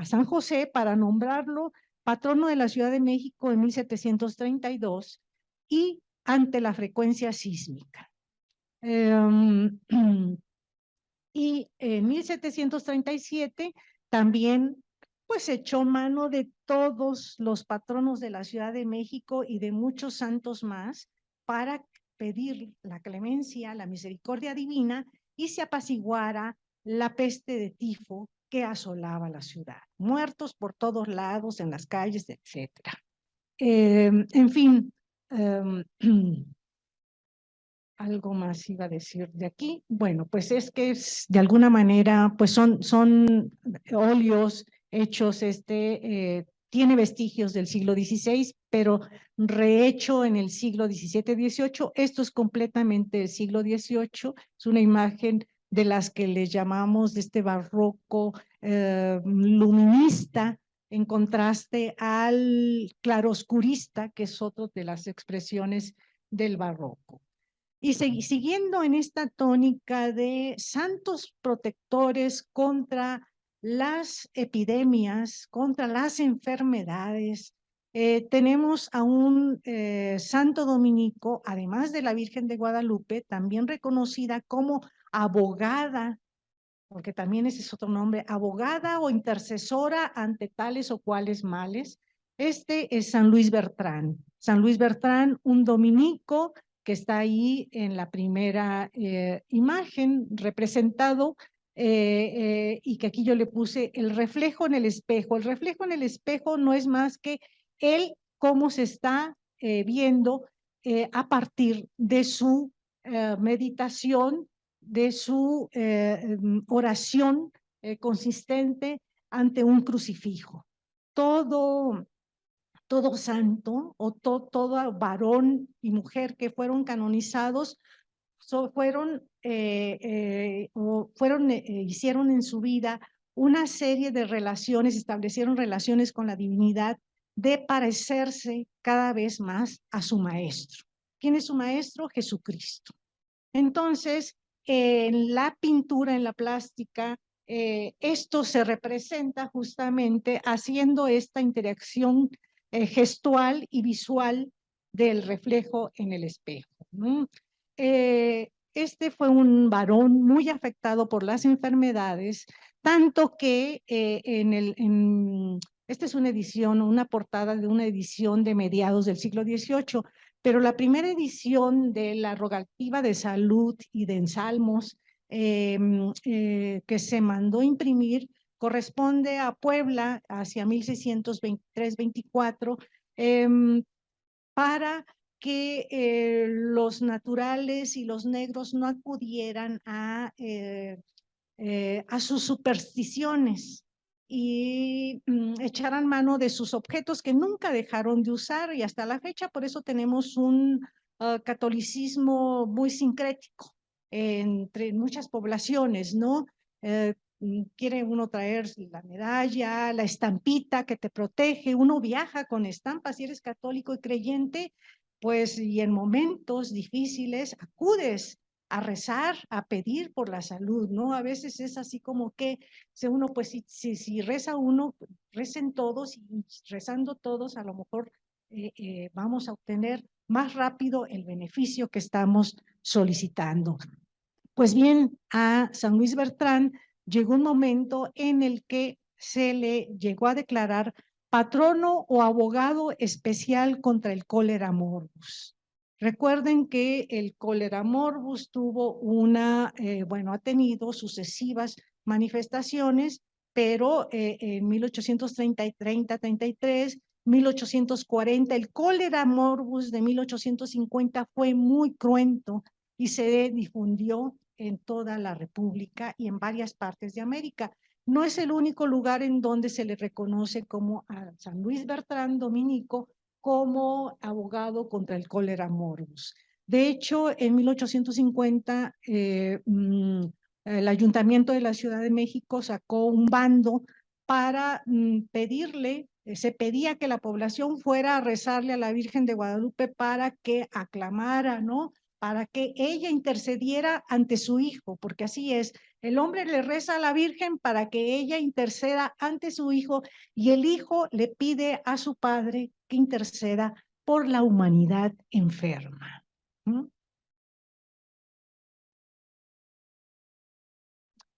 San José para nombrarlo patrono de la Ciudad de México en 1732 y ante la frecuencia sísmica. Y en 1737 también pues echó mano de todos los patronos de la Ciudad de México y de muchos santos más para pedir la clemencia, la misericordia divina y se apaciguara la peste de tifo que asolaba la ciudad. Muertos por todos lados, en las calles, etcétera. En fin, algo más iba a decir de aquí. Bueno, pues es que de alguna manera, pues son óleos hechos, tiene vestigios del siglo XVI, pero rehecho en el siglo XVII-XVIII. Esto es completamente del siglo XVIII. Es una imagen de las que le llamamos de este barroco luminista, en contraste al claroscurista, que es otra de las expresiones del barroco. Y siguiendo en esta tónica de santos protectores contra las epidemias, contra las enfermedades, tenemos a un santo dominico, además de la Virgen de Guadalupe, también reconocida como abogada, porque también ese es otro nombre, abogada o intercesora ante tales o cuales males. Este es San Luis Bertrán. San Luis Bertrán, un dominico que está ahí en la primera imagen representado y que aquí yo le puse el reflejo en el espejo. El reflejo en el espejo no es más que él cómo se está viendo a partir de su meditación, de su oración consistente ante un crucifijo. Todo santo o todo varón y mujer que fueron canonizados hicieron en su vida una serie de relaciones, establecieron relaciones con la divinidad de parecerse cada vez más a su maestro. ¿Quién es su maestro? Jesucristo. Entonces, en la pintura, en la plástica, esto se representa justamente haciendo esta interacción gestual y visual del reflejo en el espejo, ¿no? Este fue un varón muy afectado por las enfermedades, tanto que esta es una edición, una portada de una edición de mediados del siglo XVIII, pero la primera edición de la Rogativa de Salud y de Ensalmos que se mandó imprimir corresponde a Puebla hacia 1623-24 para que los naturales y los negros no acudieran a sus supersticiones y echaran mano de sus objetos que nunca dejaron de usar y hasta la fecha. Por eso tenemos un catolicismo muy sincrético entre muchas poblaciones, ¿no? Quiere uno traer la medalla, la estampita que te protege, uno viaja con estampas, si eres católico y creyente, pues y en momentos difíciles acudes a rezar, a pedir por la salud, ¿no? A veces es así como que uno, pues si reza uno, recen todos y rezando todos, a lo mejor vamos a obtener más rápido el beneficio que estamos solicitando. Pues bien, a San Luis Bertrán llegó un momento en el que se le llegó a declarar patrono o abogado especial contra el cólera morbus. Recuerden que el cólera morbus tuvo ha tenido sucesivas manifestaciones, pero en 1833, 1840, el cólera morbus de 1850 fue muy cruento y se difundió en toda la República y en varias partes de América. No es el único lugar en donde se le reconoce como a San Luis Bertrán Dominico como abogado contra el cólera morbus. De hecho, en 1850, el Ayuntamiento de la Ciudad de México sacó un bando para pedirle, se pedía que la población fuera a rezarle a la Virgen de Guadalupe para que aclamara, ¿no?, para que ella intercediera ante su hijo, porque así es, el hombre le reza a la Virgen para que ella interceda ante su hijo y el hijo le pide a su padre que interceda por la humanidad enferma. ¿Mm?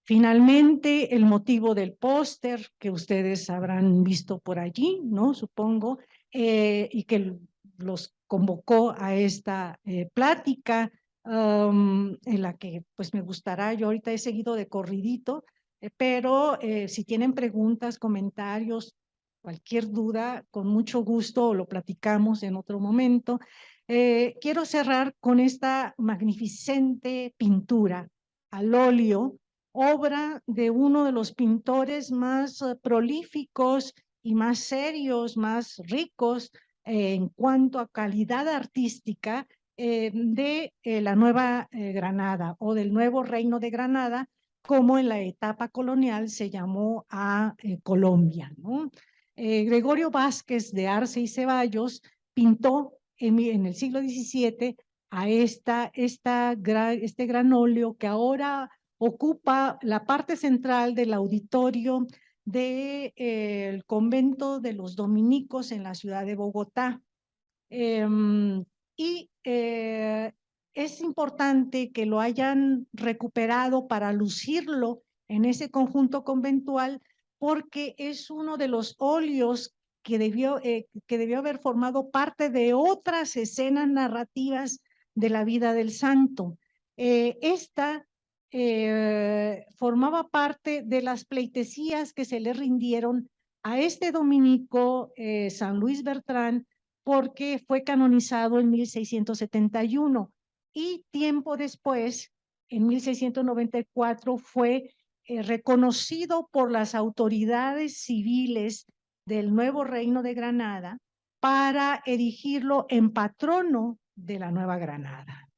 Finalmente, el motivo del póster que ustedes habrán visto por allí, ¿no? Supongo, y que los convocó a esta plática, en la que pues me gustará, yo ahorita he seguido de corridito, pero si tienen preguntas, comentarios, cualquier duda, con mucho gusto lo platicamos en otro momento. Quiero cerrar con esta magnificente pintura al óleo, obra de uno de los pintores más prolíficos y más serios, más ricos en cuanto a calidad artística de la Nueva Granada o del Nuevo Reino de Granada, como en la etapa colonial se llamó a Colombia, ¿no? Gregorio Vázquez de Arce y Ceballos pintó en el siglo XVII a este gran óleo que ahora ocupa la parte central del auditorio del convento de los dominicos en la ciudad de Bogotá. Y es importante que lo hayan recuperado para lucirlo en ese conjunto conventual, porque es uno de los óleos que debió haber formado parte de otras escenas narrativas de la vida del santo. Esta formaba parte de las pleitesías que se le rindieron a este dominico San Luis Bertrán, porque fue canonizado en 1671 y tiempo después, en 1694, fue reconocido por las autoridades civiles del nuevo Reino de Granada para erigirlo en patrono de la Nueva Granada.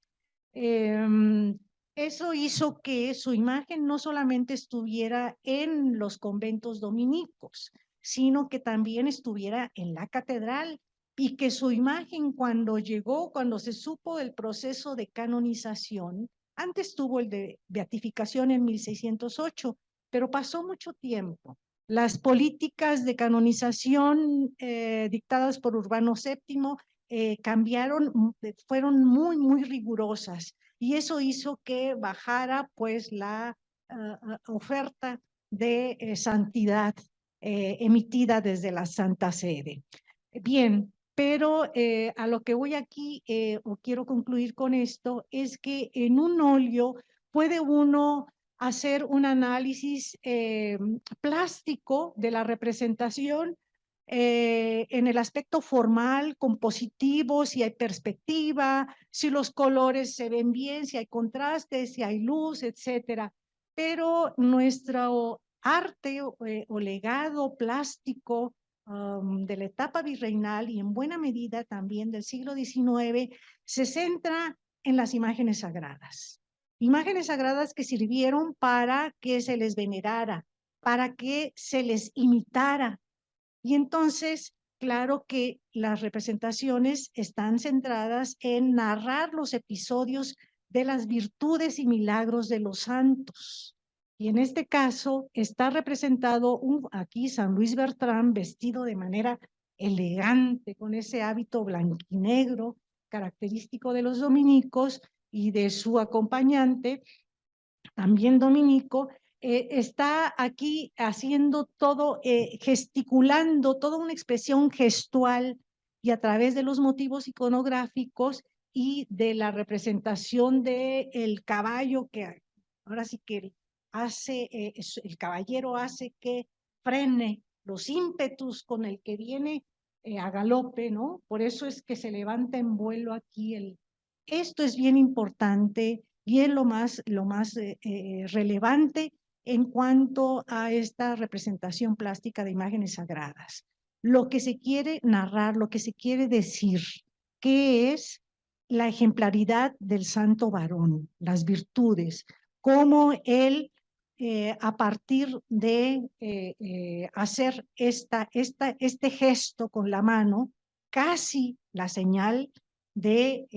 Eso hizo que su imagen no solamente estuviera en los conventos dominicos, sino que también estuviera en la catedral, y que su imagen cuando se supo del proceso de canonización, antes tuvo el de beatificación en 1608, pero pasó mucho tiempo. Las políticas de canonización dictadas por Urbano VII cambiaron, fueron muy, muy rigurosas, y eso hizo que bajara pues la oferta de santidad emitida desde la Santa Sede. Bien, pero a lo que voy aquí, o quiero concluir con esto, es que en un óleo puede uno hacer un análisis plástico de la representación en el aspecto formal, compositivo, si hay perspectiva, si los colores se ven bien, si hay contrastes, si hay luz, etcétera. Pero nuestro arte o legado plástico de la etapa virreinal y en buena medida también del siglo XIX se centra en las imágenes sagradas. Imágenes sagradas que sirvieron para que se les venerara, para que se les imitara. Y entonces, claro que las representaciones están centradas en narrar los episodios de las virtudes y milagros de los santos. Y en este caso está representado aquí San Luis Bertrán vestido de manera elegante, con ese hábito blanquinegro característico de los dominicos y de su acompañante, también dominico, está aquí haciendo todo, gesticulando, toda una expresión gestual, y a través de los motivos iconográficos y de la representación del caballo, que ahora sí que hace, el caballero hace que frene los ímpetus con el que viene a galope, ¿no? Por eso es que se levanta en vuelo aquí. Esto es bien importante y es lo más relevante en cuanto a esta representación plástica de imágenes sagradas. Lo que se quiere narrar, lo que se quiere decir, que es la ejemplaridad del santo varón, las virtudes, cómo él, a partir de hacer este gesto con la mano, casi la señal de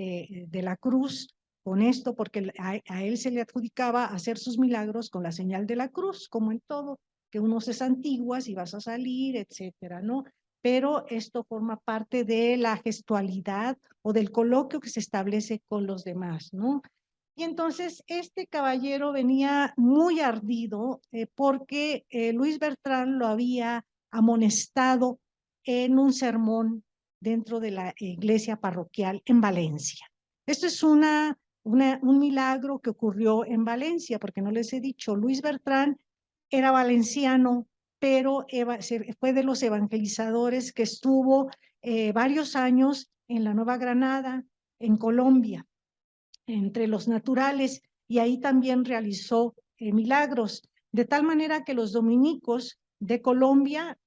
la cruz, con esto, porque a él se le adjudicaba hacer sus milagros con la señal de la cruz, como en todo, que uno se santiguas y vas a salir, etcétera, ¿no? Pero esto forma parte de la gestualidad o del coloquio que se establece con los demás, ¿no? Y entonces este caballero venía muy ardido porque Luis Bertrán lo había amonestado en un sermón dentro de la iglesia parroquial en Valencia. Esto es un milagro que ocurrió en Valencia, porque no les he dicho, Luis Bertrán era valenciano, pero fue de los evangelizadores que estuvo varios años en la Nueva Granada, en Colombia, entre los naturales, y ahí también realizó milagros, de tal manera que los dominicos de Colombia,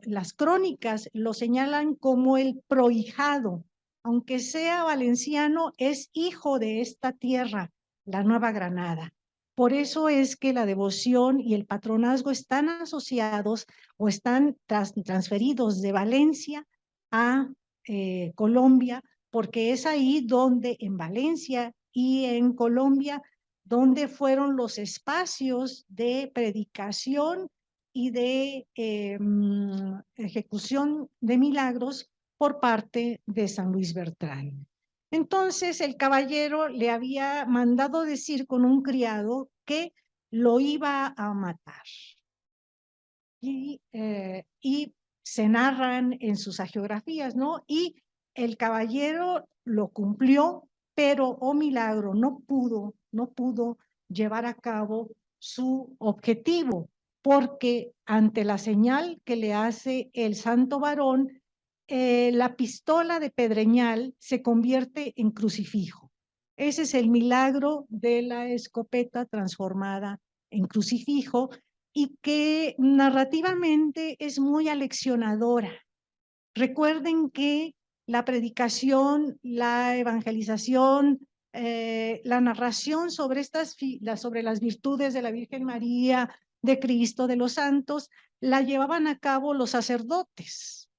las crónicas lo señalan como el prohijado, aunque sea valenciano, es hijo de esta tierra, la Nueva Granada. Por eso es que la devoción y el patronazgo están asociados o están transferidos de Valencia a Colombia, porque es ahí donde en Valencia y en Colombia, donde fueron los espacios de predicación y de ejecución de milagros por parte de San Luis Bertrán. Entonces el caballero le había mandado decir con un criado que lo iba a matar. Y se narran en sus hagiografías, ¿no? Y el caballero lo cumplió, pero, oh milagro, no pudo llevar a cabo su objetivo, porque ante la señal que le hace el santo varón, la pistola de Pedreñal se convierte en crucifijo. Ese es el milagro de la escopeta transformada en crucifijo, y que narrativamente es muy aleccionadora. Recuerden que la predicación, la evangelización, la narración sobre sobre las virtudes de la Virgen María, de Cristo, de los santos, la llevaban a cabo los sacerdotes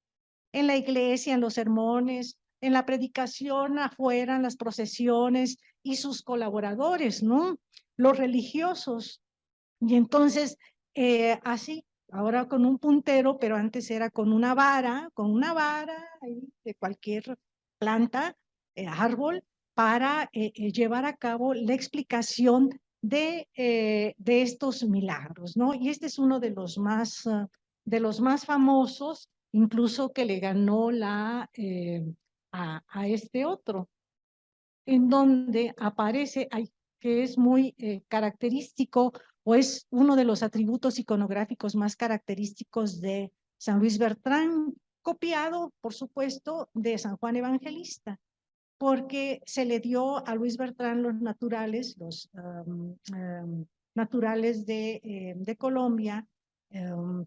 en la iglesia, en los sermones, en la predicación afuera, en las procesiones, y sus colaboradores, ¿no? Los religiosos. Y entonces, así, ahora con un puntero, pero antes era con una vara de cualquier planta, árbol, para llevar a cabo la explicación de estos milagros, ¿no? Y este es uno de los más famosos, incluso que le ganó a este otro, en donde aparece, que es muy característico, o es uno de los atributos iconográficos más característicos de San Luis Bertrán, copiado, por supuesto, de San Juan Evangelista, porque se le dio a Luis Bertrán los naturales, naturales de Colombia,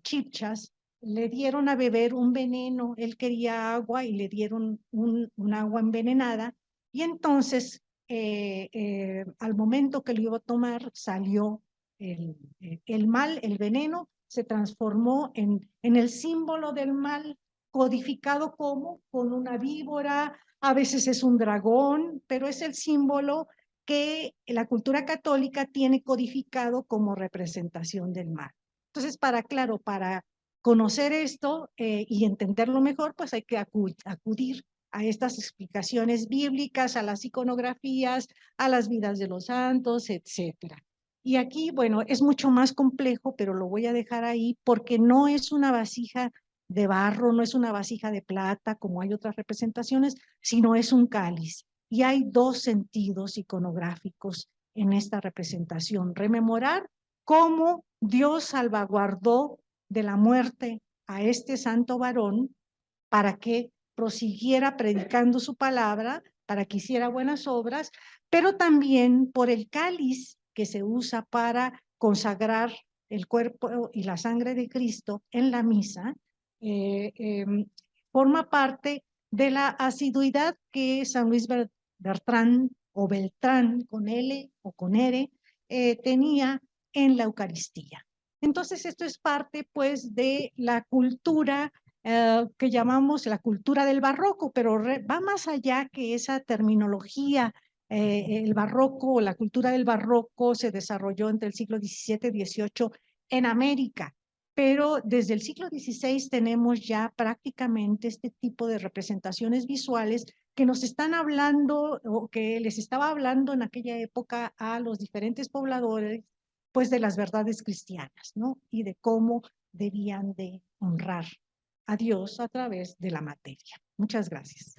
chipchas, le dieron a beber un veneno, él quería agua y le dieron un agua envenenada, y entonces al momento que lo iba a tomar salió el mal, el veneno, se transformó en el símbolo del mal, codificado como con una víbora, a veces es un dragón, pero es el símbolo que la cultura católica tiene codificado como representación del mal. Entonces, para conocer esto y entenderlo mejor, pues hay que acudir a estas explicaciones bíblicas, a las iconografías, a las vidas de los santos, etcétera. Y aquí, bueno, es mucho más complejo, pero lo voy a dejar ahí porque no es una vasija de barro, no es una vasija de plata como hay otras representaciones, sino es un cáliz. Y hay dos sentidos iconográficos en esta representación. Rememorar cómo Dios salvaguardó de la muerte a este santo varón para que prosiguiera predicando su palabra, para que hiciera buenas obras, pero también por el cáliz que se usa para consagrar el cuerpo y la sangre de Cristo en la misa, forma parte de la asiduidad que San Luis Bertrán o Beltrán con L o con R tenía en la Eucaristía. Entonces esto es parte pues de la cultura que llamamos la cultura del barroco, pero va más allá que esa terminología. El barroco, la cultura del barroco se desarrolló entre el siglo XVII y XVIII en América, pero desde el siglo XVI tenemos ya prácticamente este tipo de representaciones visuales que nos están hablando o que les estaba hablando en aquella época a los diferentes pobladores, pues de las verdades cristianas, ¿no? Y de cómo debían de honrar a Dios a través de la materia. Muchas gracias.